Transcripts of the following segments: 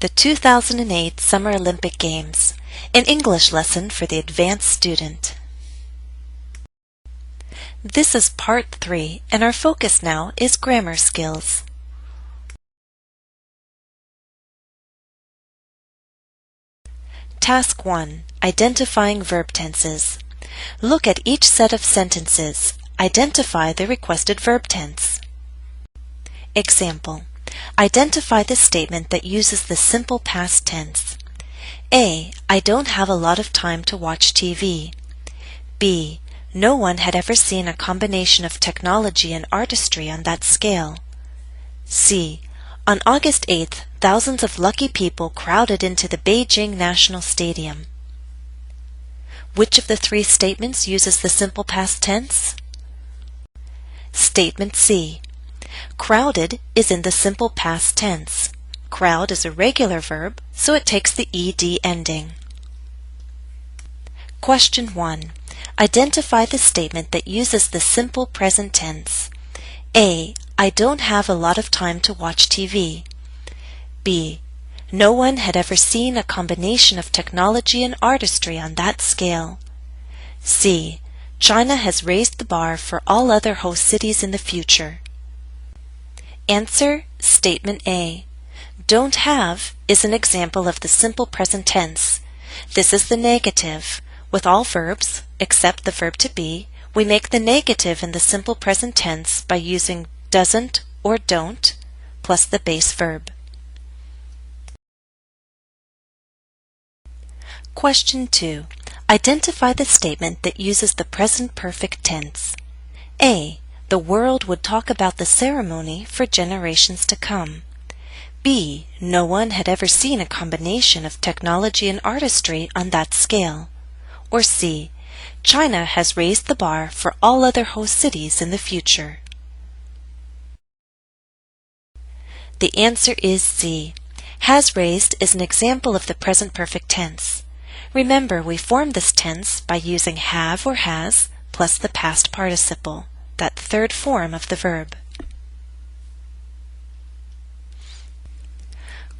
The 2008 Summer Olympic Games, an English lesson for the advanced student. This is part 3, and our focus now is grammar skills. Task 1. Identifying verb tenses. Look at each set of sentences. Identify the requested verb tense. Example. Identify the statement that uses the simple past tense. A. I don't have a lot of time to watch TV. B. No one had ever seen a combination of technology and artistry on that scale. C. On August 8th, thousands of lucky people crowded into the Beijing National Stadium. Which of the three statements uses the simple past tense? Statement C. Crowded is in the simple past tense. Crowd is a regular verb, so it takes the ed ending. Question 1. Identify the statement that uses the simple present tense. A. I don't have a lot of time to watch TV. B. No one had ever seen a combination of technology and artistry on that scale. C. China has raised the bar for all other host cities in the future. Answer Statement A. Don't have is an example of the simple present tense. This is the negative. With all verbs, except the verb to be, we make the negative in the simple present tense by using doesn't or don't plus the base verb. Question 2. Identify the statement that uses the present perfect tense. A. The world would talk about the ceremony for generations to come. B. No one had ever seen a combination of technology and artistry on that scale. Or C. China has raised the bar for all other host cities in the future. The answer is C. Has raised is an example of the present perfect tense. Remember, we form this tense by using have or has plus the past participle, that third form of the verb.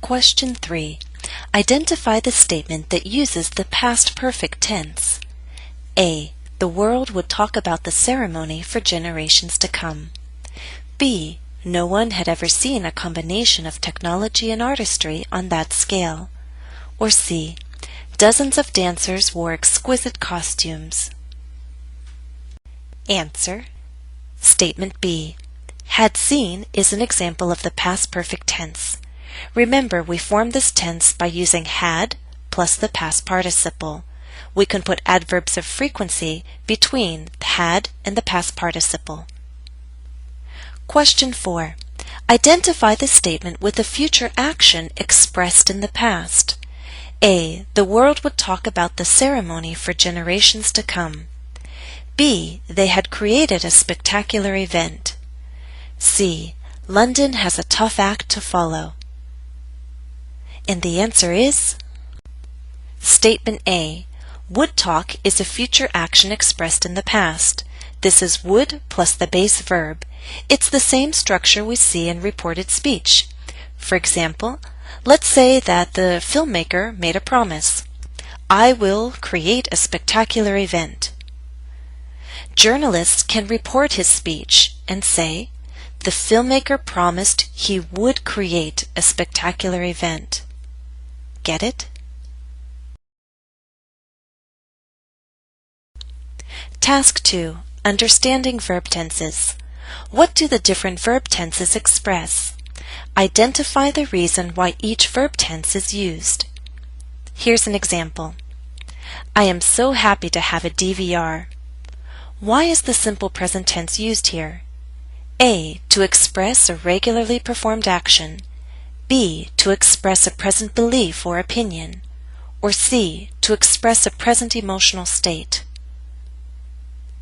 Question 3. Identify the statement that uses the past perfect tense. A. The world would talk about the ceremony for generations to come. B. No one had ever seen a combination of technology and artistry on that scale. Or C. Dozens of dancers wore exquisite costumes. Answer. Statement B. Had seen is an example of the past perfect tense. Remember, we form this tense by using had plus the past participle. We can put adverbs of frequency between had and the past participle. Question 4. Identify the statement with a future action expressed in the past. A. The world would talk about the ceremony for generations to come. B. They had created a spectacular event. C. London has a tough act to follow. And the answer is Statement A. Would talk is a future action expressed in the past. This is would plus the base verb. It's the same structure we see in reported speech. For example, let's say that the filmmaker made a promise. I will create a spectacular event. Journalists can report his speech and say, the filmmaker promised he would create a spectacular event. Get it? Task 2. Understanding verb tenses. What do the different verb tenses express? Identify the reason why each verb tense is used. Here's an example. I am so happy to have a DVR. Why is the simple present tense used here? A. To express a regularly performed action. B. To express a present belief or opinion. Or C. To express a present emotional state.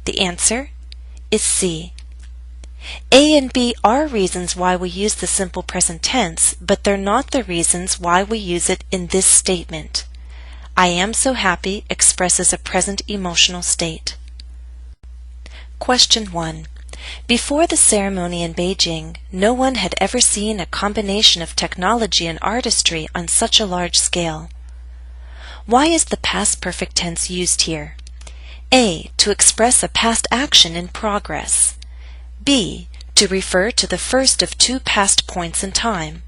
The answer is C. A and B are reasons why we use the simple present tense, but they're not the reasons why we use it in this statement. I am so happy expresses a present emotional state. Question 1. Before the ceremony in Beijing, no one had ever seen a combination of technology and artistry on such a large scale. Why is the past perfect tense used here? A. To express a past action in progress. B. To refer to the first of two past points in time.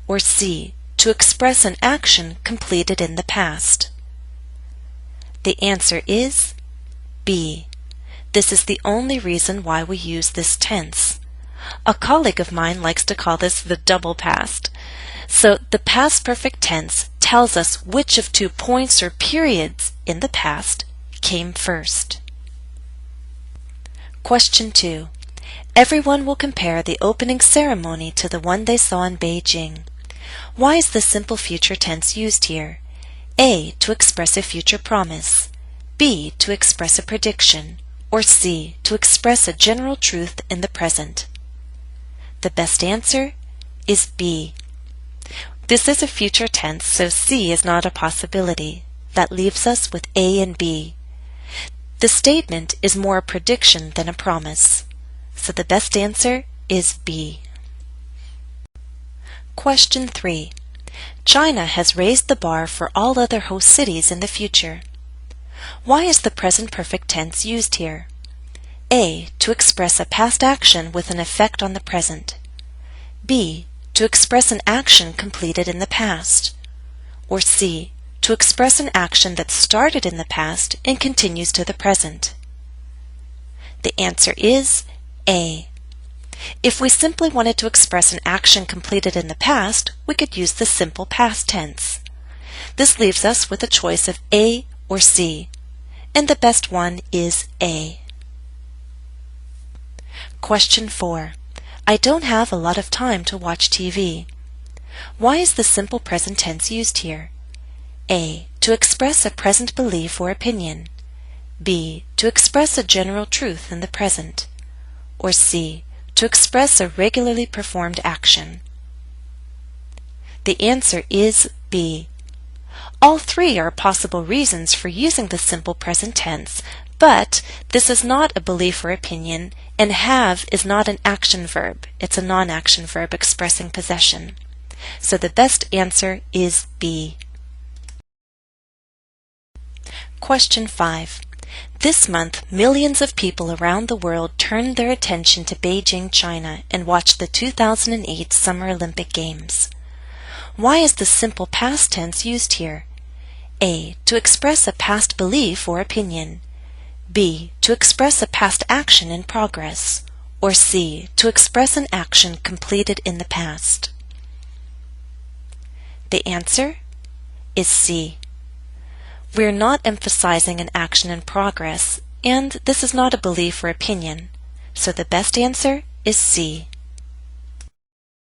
Or C. To express an action completed in the past. The answer is B. This is the only reason why we use this tense. A colleague of mine likes to call this the double past. So the past perfect tense tells us which of two points or periods in the past came first. Question 2. Everyone will compare the opening ceremony to the one they saw in Beijing. Why is the simple future tense used here? A. To express a future promise. B. To express a prediction. Or C. To express a general truth in the present. The best answer is B. This is a future tense, so C is not a possibility. That leaves us with A and B. The statement is more a prediction than a promise, so the best answer is B. Question 3. China has raised the bar for all other host cities in the future. Why is the present perfect tense used here? A. To express a past action with an effect on the present. B. To express an action completed in the past. Or C. To express an action that started in the past and continues to the present. The answer is A. If we simply wanted to express an action completed in the past, we could use the simple past tense. This leaves us with a choice of A or C, and the best one is A. Question 4. I don't have a lot of time to watch TV. Why is the simple present tense used here? A. To express a present belief or opinion. B. To express a general truth in the present. Or C. To express a regularly performed action. The answer is B. All three are possible reasons for using the simple present tense, but this is not a belief or opinion, and have is not an action verb. It's a non-action verb expressing possession. So the best answer is B. Question 5. This month, millions of people around the world turned their attention to Beijing, China, and watched the 2008 Summer Olympic Games. Why is the simple past tense used here? A. To express a past belief or opinion. B. To express a past action in progress. Or C. To express an action completed in the past. The answer is C. We're not emphasizing an action in progress, and this is not a belief or opinion, so the best answer is C.